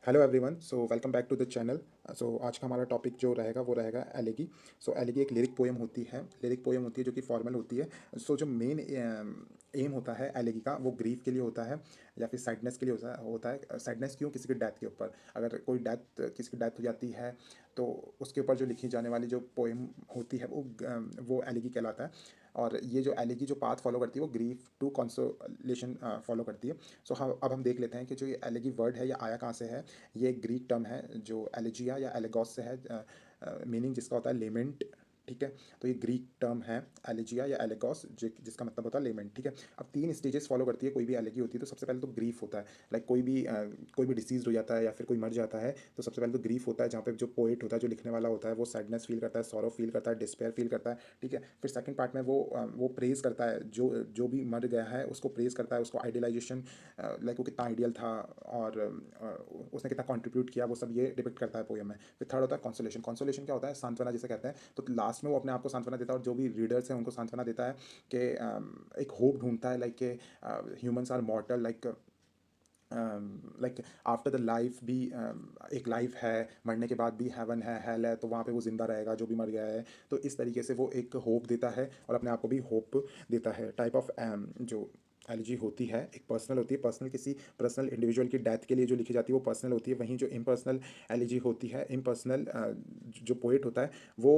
Hello everyone, so welcome back to the channel. So आज का हमारा टॉपिक जो रहेगा वो रहेगा एलेगी। सो एलेगी एक लिरिक पोएम होती है, जो कि फॉर्मल होती है। सो जो मेन एम होता है एलेगी का, वो ग्रीफ के लिए होता है या फिर सैडनेस के लिए होता है। सैडनेस क्यों? किसी की डेथ के ऊपर। अगर कोई किसी की डेथ हो जाती है तो उसके ऊपर जो लिखी जाने वाली जो पोएम होती है वो एलेगी कहलाता है। और ये जो एलेगी जो पाथ फॉलो करती है वो ग्रीफ टू कंसोलेशन फॉलो करती है। सो हम अब देख लेते हैं कि जो ये एलेगी वर्ड है ये आया कहाँ से है। ये एक ग्रीक टर्म है जो एलिजिया या एलेगॉस से है, मीनिंग जिसका होता है लेमेंट। ठीक है, तो ये ग्रीक टर्म है एलिजिया या एलेगॉस, जिसका मतलब होता है लेमेंट। ठीक है, अब तीन स्टेजेस फॉलो करती है कोई भी एलेगी होती है। तो सबसे पहले तो ग्रीफ होता है, लाइक कोई भी डिसीज हो जाता है या फिर कोई मर जाता है तो सबसे पहले तो ग्रीफ होता है, जहाँ पे जो पोएट होता है, जो लिखने वाला होता है, वो सैडनेस फील करता है, सॉरो फील करता है, डिस्पेयर फील करता है। ठीक है, फिर सेकंड पार्ट में वो प्रेज करता है, जो जो भी मर गया है उसको प्रेज करता है, उसको आइडियलाइजेशन, लाइक वो कितना आइडियल था और उसने कितना कंट्रीब्यूट किया, वो सब ये डिपिक्ट करता है पोएम में। फिर थर्ड होता है कंसोलेशन। कंसोलेशन क्या होता है? सांत्वना जिसे कहते हैं। तो लास्ट में वो अपने आप को सांत्वना देता है और जो भी रीडर्स हैं उनको सांत्वना देता है कि एक होप ढूंढता है, लाइक के humans are mortal, like after the life भी एक लाइफ है, मरने के बाद भी हेवन है, हेल है, तो वहाँ पे वो जिंदा रहेगा जो भी मर गया है। तो इस तरीके से वो एक होप देता है और अपने आप को भी होप देता है। टाइप ऑफ जो एलजी होती है एक पर्सनल होती है, पर्सनल किसी पर्सनल इंडिविजुअल की डेथ के लिए जो लिखी जाती है वो पर्सनल होती है। वहीं जो इम्पर्सनल एलजी होती है, इम्पर्सनल जो पोएट होता है वो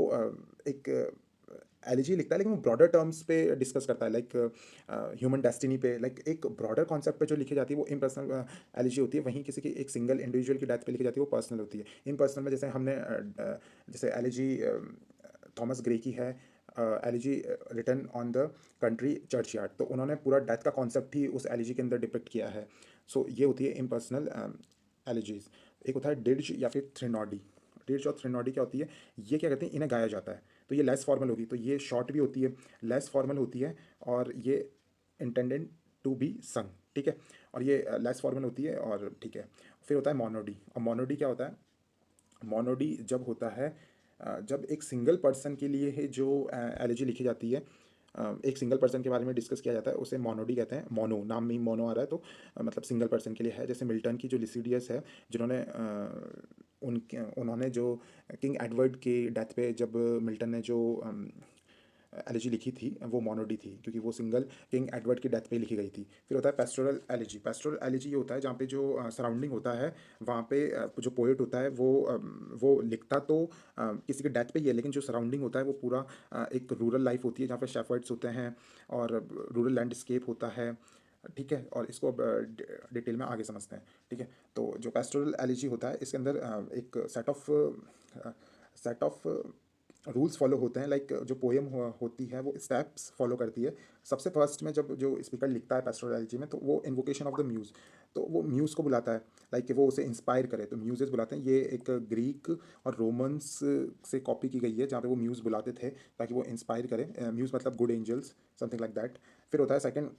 एक एलिजी लिखता है लेकिन वो ब्रॉडर टर्म्स पे डिस्कस करता है, लाइक ह्यूमन डेस्टिनी पे, लाइक एक ब्रॉडर कॉन्सेप्ट पे जो लिखी जाती है वो इम्पर्सनल एलिजी होती है। वहीं किसी की एक सिंगल इंडिविजुअल की डेथ पे लिखी जाती है वो पर्सनल होती है। इम्पर्सनल में जैसे जैसे एलिजी थॉमस ग्रे की है, elegy written on the country churchyard, तो उन्होंने पूरा डेथ का कॉन्सेप्ट ही उस एलिजी के अंदर डिपिक्ट किया है। सो ये होती है इम्पर्सनल एलिजीज। एक होता है डिड्ज या फिर थ्रिनॉडी। डिड्ज और थ्रिनॉडी क्या होती है? ये क्या कहते हैं, इन्हें गाया जाता है, तो ये लेस फॉर्मल होगी, तो ये शॉर्ट भी होती है, लेस फॉर्मल होती है, और ये इंटेंडेड टू बी संग। ठीक है, और ये लेस फॉर्मल होती है और ठीक है। फिर होता है मोनोडी। और मोनोडी क्या होता है? मोनोडी जब होता है जब एक सिंगल पर्सन के लिए है जो एलर्जी लिखी जाती है, एक सिंगल पर्सन के बारे में डिस्कस किया जाता है, उसे मोनोडी कहते हैं। मोनो नाम में ही मोनो आ रहा है, तो मतलब सिंगल पर्सन के लिए है। जैसे मिल्टन की जो लिसिडियस है, जिन्होंने उन्होंने जो किंग एडवर्ड की डेथ पे जब मिल्टन ने जो एलिजी लिखी थी वो मोनोडी थी, क्योंकि वो सिंगल किंग एडवर्ड की डेथ पे लिखी गई थी। फिर होता है पेस्टोरल एलिजी। पेस्टोरल एलिजी ये होता है जहाँ पे जो सराउंडिंग होता है वहाँ पे जो पोएट होता है वो लिखता तो किसी की डेथ पे ही है, लेकिन जो सराउंडिंग होता है वो पूरा एक रूरल लाइफ होती है जहाँ पे शेफर्ड्स होते हैं और रूरल लैंडस्केप होता है। ठीक है, और इसको अब डिटेल में आगे समझते हैं। ठीक है, तो जो पेस्टोरल एलिजी होता है इसके अंदर एक सेट ऑफ रूल्स फॉलो होते हैं, लाइक जो पोएम होती है वो स्टेप्स फॉलो करती है। सबसे फर्स्ट में जब जो स्पीकर लिखता है पेस्टोरल में, तो वो इन्वोकेशन ऑफ द म्यूज़, तो वो म्यूज़ को बुलाता है, लाइक कि वो उसे इंस्पायर करे, तो म्यूजेस बुलाते हैं। ये एक ग्रीक और रोमन्स से कॉपी की गई है, जहाँ पे वो म्यूज़ बुलाते थे ताकि वो इंस्पायर करे। म्यूज़ मतलब good angels, something like that. फिर होता है second,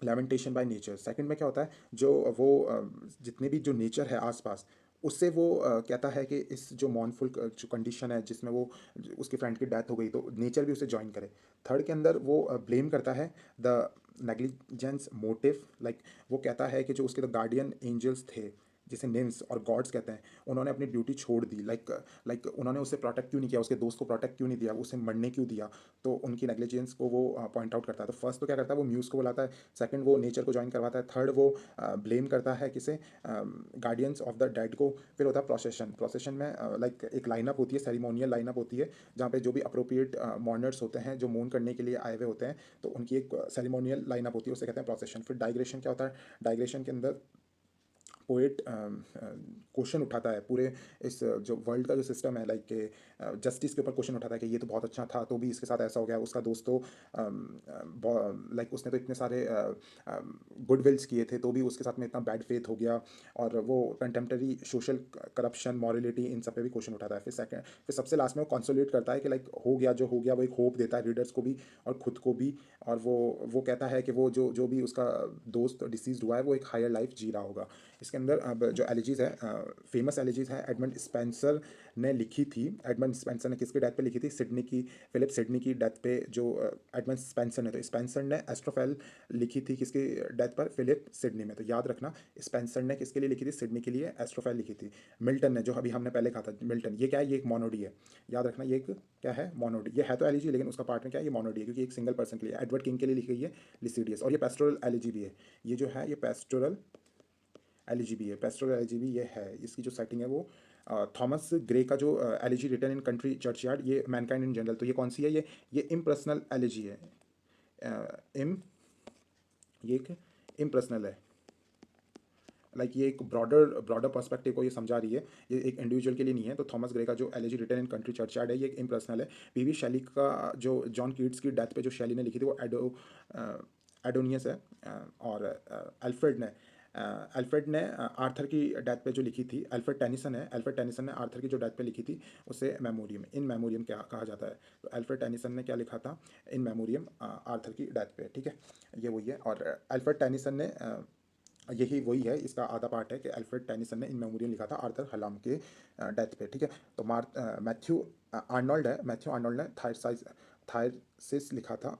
lamentation by nature. Second में क्या होता है, जो जितने भी जो नेचर है आसपास, उससे वो कहता है कि इस जो मॉर्नफुल जो कंडीशन है जिसमें वो उसके फ्रेंड की डेथ हो गई, तो नेचर भी उसे ज्वाइन करे। थर्ड के अंदर वो ब्लेम करता है द नेग्लिजेंस मोटिव, लाइक वो कहता है कि जो उसके द गार्डियन एंजल्स थे, जिसे निम्स और गॉड्स कहते हैं, उन्होंने अपनी ड्यूटी छोड़ दी, लाइक उन्होंने उसे प्रोटेक्ट क्यों नहीं किया, उसके दोस्त को प्रोटेक्ट क्यों नहीं दिया, उसे मरने क्यों दिया। तो उनकी नेग्लिजेंस को वो पॉइंट आउट करता है। तो फर्स्ट तो क्या करता है, वो म्यूज़ को बुलाता है। सेकंड वो नेचर को ज्वाइन करवाता है। थर्ड वो ब्लेम करता है किसे, गार्डियंस ऑफ द डेड को। फिर होता है प्रोसेशन। प्रोसेशन में लाइक एक लाइनअप होती है, सेरिमोनियल लाइनअप होती है, जहाँ पे जो भी अप्रोप्रिएट मॉर्नर्स होते हैं जो मून करने के लिए आए हुए होते हैं, तो उनकी एक सेरिमोनियल लाइनअप होती है, उसे कहते हैं प्रोसेशन। फिर डाइग्रेशन क्या होता है? डाइग्रेशन के अंदर पोएट क्वेश्चन उठाता है पूरे इस जो वर्ल्ड का जो सिस्टम है, लाइक के जस्टिस के ऊपर क्वेश्चन उठाता है कि ये तो बहुत अच्छा था तो भी इसके साथ ऐसा हो गया, उसका दोस्त तो लाइक उसने तो इतने सारे गुड विल्स किए थे तो भी उसके साथ में इतना बैड फेथ हो गया। और वो कंटेम्प्रेरी सोशल करप्शन, मॉरलिटी, इन सब पे भी क्वेश्चन उठाता है। फिर सबसे लास्ट में वो कंसोलिडेट करता है कि लाइक हो गया जो हो गया, वो एक होप देता है रीडर्स को भी और खुद को भी। और वो कहता है कि वो जो जो भी उसका दोस्त डिसीज हुआ है वो एक हायर लाइफ जी रहा होगा। इसके अंदर अब जो एलिजीज़ है, फेमस एलिजीज़ है, एडमंड स्पेंसर ने लिखी थी। एडमंड स्पेंसर ने किसकी डेथ पे लिखी थी? सिडनी की, फिलिप सिडनी की डेथ पे जो एडमंड स्पेंसर ने, तो स्पेंसर ने एस्ट्रोफेल लिखी थी किसकी डेथ पर? फिलिप सिडनी में। तो याद रखना, स्पेंसर ने किसके लिए लिखी थी? सिडनी के लिए एस्ट्रोफेल लिखी थी। मिल्टन ने, जो अभी हमने पहले कहा था, मिल्टन, ये क्या है? ये एक मोनोडी है। याद रखना, ये एक क्या है? मोनोडी। ये है तो एलिजी, लेकिन उसका पार्ट में क्या है? ये मोनोडी है, क्योंकि एक सिंगल पर्सन के लिए। एडवर्ड किंग के लिए लिखी गई है लिसिडियस। और ये पेस्टोरल एलिजी भी है। ये जो है, ये पेस्टोरल एलिजी भी है। पेस्टोरल एलिजी भी ये है। इसकी जो सेटिंग है वो थॉमस ग्रे का जो elegy written in country churchyard, ये मैनकाइंड इन जनरल। तो ये कौन सी है? ये इम्पर्सनल एलिजी है। इम ये एक इम्पर्सनल है। लाइक ये एक ब्रॉडर ब्रॉडर पर्सपेक्टिव को ये समझा रही है, ये एक इंडिविजुअल के लिए नहीं है। तो थॉमस ग्रे का जो elegy written in country churchyard है, ये एक इम्पर्सनल है। पीवी शैली का जो जॉन कीट्स की डेथ पे जो शैली ने लिखी थी, वो एडोनियस है। और अल्फ्रेड ने आर्थर की डेथ पे जो लिखी थी, अल्फ्रेड टेनिसन है। अल्फ्रेड टेनिसन ने आर्थर की जो डेथ पे लिखी थी, उसे मेमोरियम, इन मेमोरियम क्या कहा जाता है? तो अल्फ्रेड टेनिसन ने क्या लिखा था? इन मेमोरियम, आर्थर की डेथ पे। ठीक है, ये वही है। और अल्फ्रेड टेनिसन ने यही वही है, इसका आधा पार्ट है कि अल्फ्रेड टेनिसन ने इन मेमोरियम लिखा था आर्थर हलाम के डेथ पे। ठीक है, तो मैथ्यू आर्नोल्ड है। मैथ्यू आर्नोल्ड ने थायरसिस लिखा था।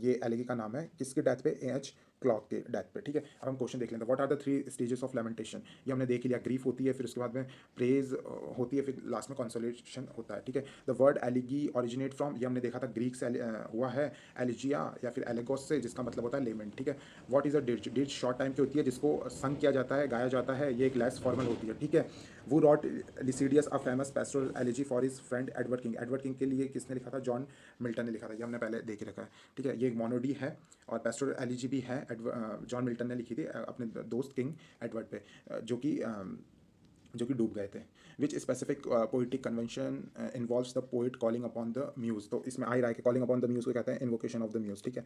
ये एलिगी का नाम है, किसके डेथ पे? एच क्लॉक के डेथ पे। ठीक है, अब हम क्वेश्चन देख लेते हैं। What are the 3 stages of lamentation? ये हमने देख लिया। ग्रीफ होती है, फिर उसके बाद में प्रेज होती है, फिर लास्ट में कंसोलेशन होता है। ठीक है, द वर्ड एलिगी ओरिजिनेट फ्रॉम, ये हमने देखा था, ग्रीक से हुआ है, एलिजिया या फिर एलेगोस से, जिसका मतलब होता है लेमेंट। ठीक है, what is a dirge? Dirge short time की होती है, जिसको संग किया जाता है, गाया जाता है, ये एक लेस फॉर्मल होती है। ठीक है, वो wrote Lycidas a famous pastoral elegy for his friend Edward King. Edward King के लिए किसने लिखा था? जॉन मिल्टन ने लिखा था। ये हमने पहले देख रखा है। ठीक है, ये एक मोनोडी है और पेस्टोरल एलिजी भी है। जॉन मिल्टन ने लिखी थी अपने दोस्त किंग एडवर्ड पे, जो कि डूब गए थे। Which specific poetic convention involves the poet calling upon the muse? तो इसमें आ ही रहा है कि कॉलिंग अपॉन द म्यूज को कहते हैं इन्वोकेशन ऑफ द म्यूज। ठीक है,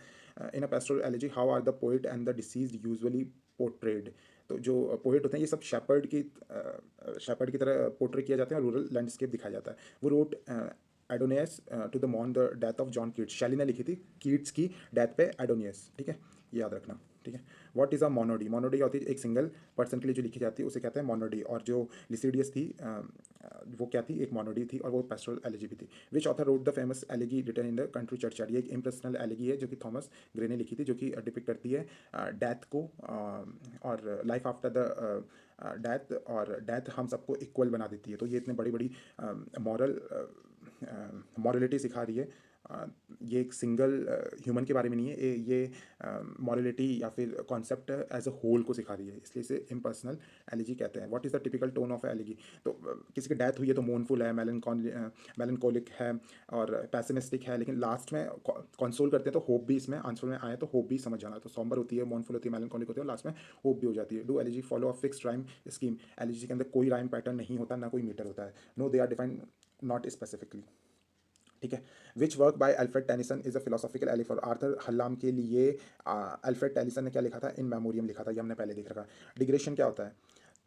in a pastoral elegy how are the poet and the deceased usually portrayed? तो जो पोइट होते हैं, ये सब शेपर्ड की तरह पोर्ट्रे किया जाते हैं और रूरल लैंडस्केप दिखाया जाता है। वो रोट एडोनियस टू द मॉन the death of John Keats. Shelley ने लिखी थी कीट्स की डेथ पे एडोनियस। ठीक है, ये याद रखना। ठीक है, व्हाट इज़ अ मोनोडी? मोनोडी क्या होती है? एक सिंगल पर्सन के लिए जो लिखी जाती है उसे कहते हैं मोनोडी। और जो लिसिडियस थी, वो क्या थी? एक मोनोडी थी, और वो पेस्टोरल एलिजी भी थी। Which author wrote the famous elegy written in the country churchyard? ये एक इम्पर्सनल एलिगी है जो कि थॉमस ग्रे ने लिखी थी, जो कि डिपिक्ट करती है डेथ को, और लाइफ आफ्टर द डेथ, और डेथ हम सबको इक्वल बना देती है। तो ये इतने बड़ी बड़ी मॉरल मॉरलिटी सिखा रही है। ये एक सिंगल ह्यूमन के बारे में नहीं है, ये मॉरलिटी या फिर कॉन्सेप्ट एज अ होल को सिखा रही है, इसलिए इसे इम्पर्सनल एलिजी कहते हैं। What is the typical tone of elegy? तो किसी की डेथ हुई है तो मोर्नफुल है, मेलनकोलिक है और पैसिमिस्टिक है, लेकिन लास्ट में कंसोल करते हैं तो होप भी इसमें आंसर में आए, तो होप भी समझ जाना। तो सॉम्बर होती है, मोर्नफुल होती है, मेलनकोलिक होती है, और लास्ट में होप भी हो जाती है। Do elegy follow a fixed rhyme scheme? Elegy के अंदर कोई राइम पैटर्न नहीं होता, ना कोई मीटर होता है। No they are defined not specifically. ठीक है, which work by Alfred Tennyson is a philosophical elegy for Arthur Hallam के लिए? अल्फ्रेड टेनिसन ने क्या लिखा था? इन मेमोरियम लिखा था, ये हमने पहले देख रखा। डिग्रेशन क्या होता है?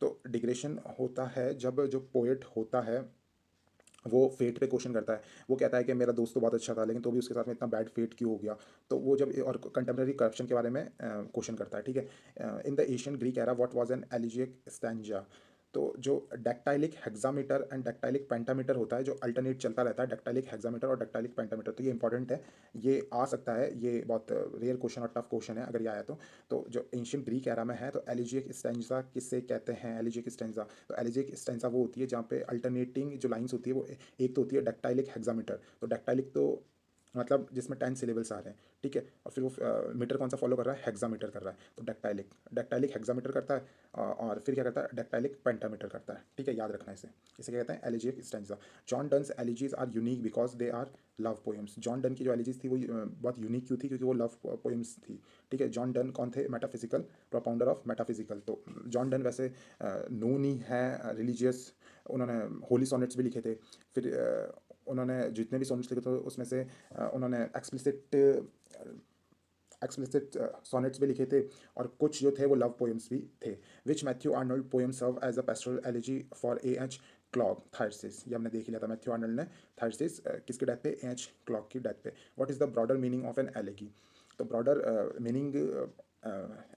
तो डिग्रेशन होता है जब जो पोएट होता है वो फेट पे क्वेश्चन करता है। वो कहता है कि मेरा दोस्त तो बहुत अच्छा था, लेकिन तो भी उसके साथ में इतना बैड फेट क्यों हो गया? तो वो जब, और कंटेम्प्रेरी करप्शन के बारे में क्वेश्चन करता है। ठीक है, in the Asian Greek era what was an elegiac stanza? तो जो dactylic hexameter and dactylic pentameter होता है, जो अल्टरनेट चलता रहता है, डेक्टाइलिक हेक्सामीटर और डेक्टाइलिक पेंटामीटर, तो ये इंपॉर्टेंट है, ये आ सकता है, ये बहुत रेयर क्वेश्चन और टफ क्वेश्चन है अगर ये आया तो जो एंशियंट ग्रीक एरा में है, तो एलिजिक स्टेंजा किससे कहते हैं? एलिजिक स्टेंजा, तो एलिजिक स्टेंजा वो होती है जहाँ पे अल्टरनेटिंग जो लाइंस होती है, वो एक तो होती है डेक्टाइलिक हेक्सामीटर। तो डेक्टाइलिक तो मतलब जिसमें 10 सिलेबल्स आ रहे हैं। ठीक है, और फिर वो मीटर कौन सा फॉलो कर रहा है? हेक्सामीटर कर रहा है। तो डेक्टाइलिक हेक्सामीटर करता है, और फिर क्या करता है? डेक्टाइलिक पेंटामीटर करता है। ठीक है, याद रखना इसे। इसे क्या कहते हैं? Elegiac stanza. John Donne's elegies are unique because they are love poems. John Donne की जो एलिजीज थी वो बहुत यूनिक क्यों थी? क्योंकि वो लव पोएम्स थी। ठीक है, जॉन डन कौन थे? Metaphysical, propounder of metaphysical. तो जॉन डन वैसे नोन ही है रिलीजियस, उन्होंने होली सॉनेट्स भी लिखे थे। फिर उन्होंने जितने भी सॉनेट्स लिखे थे उसमें से उन्होंने एक्सप्लिसिट सॉनेट्स भी लिखे थे, और कुछ जो थे वो लव पोएम्स भी थे। Which Matthew Arnold poem serve as a pastoral elegy for A H Clough? Thyrsis, ये हमने देख लिया था। मैथ्यू आर्नोल्ड ने थायरसिस किसके डेथ पे? ए एच क्लॉक की डेथ पे। What is the broader meaning of an elegy? तो ब्रॉडर मीनिंग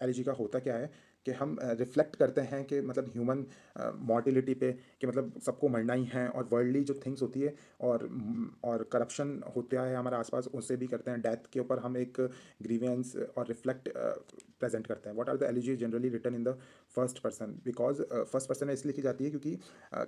एलिजी का होता क्या है कि हम रिफ्लेक्ट करते हैं कि मतलब ह्यूमन मॉर्टिलिटी पे, कि मतलब सबको मरना ही है, और वर्ल्डली जो थिंग्स होती है और करप्शन होता है हमारे आसपास, उससे भी करते हैं। डेथ के ऊपर हम एक ग्रीवेंस और रिफ्लेक्ट प्रेजेंट करते हैं। What are the elegy generally written in the first person, because first person में इसलिए लिखी जाती है क्योंकि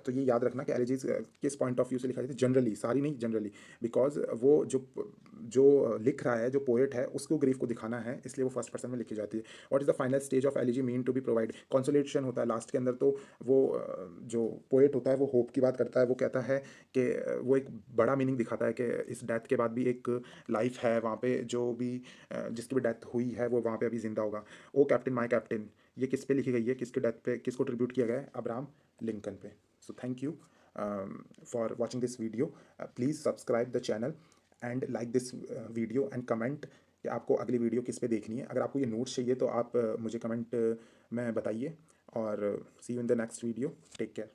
तो ये याद रखना कि एलिजीज किस पॉइंट ऑफ व्यू से लिखा जाती है, जनरली, सारी नहीं, जनरली, बिकॉज वो जो लिख रहा है, जो पोएट है, उसको ग्रीफ को दिखाना है, इसलिए वो फर्स्ट पर्सन में लिखी जाती है। What is the final stage of elegy mean to be provide, consolation होता है लास्ट के अंदर। तो वो जो पोएट होता है वो होप की बात करता है, वो कहता है कि वो एक बड़ा मीनिंग दिखाता है कि इस डेथ के बाद भी एक लाइफ है वहाँ पे, जो भी जिसकी भी डेथ हुई है वो वहाँ पे अभी जिंदा होगा। ओ कैप्टन माय कैप्टन, ये किस पे लिखी गई है, किसके डेथ पे, किसको ट्रिब्यूट किया गया है? अब्राहम लिंकन पे। So thank you for watching this video. Please subscribe the channel and like this video and comment कि आपको अगली वीडियो किस पे देखनी है। अगर आपको ये नोट्स चाहिए तो आप मुझे कमेंट में बताइए, और see you in the next video. Take care.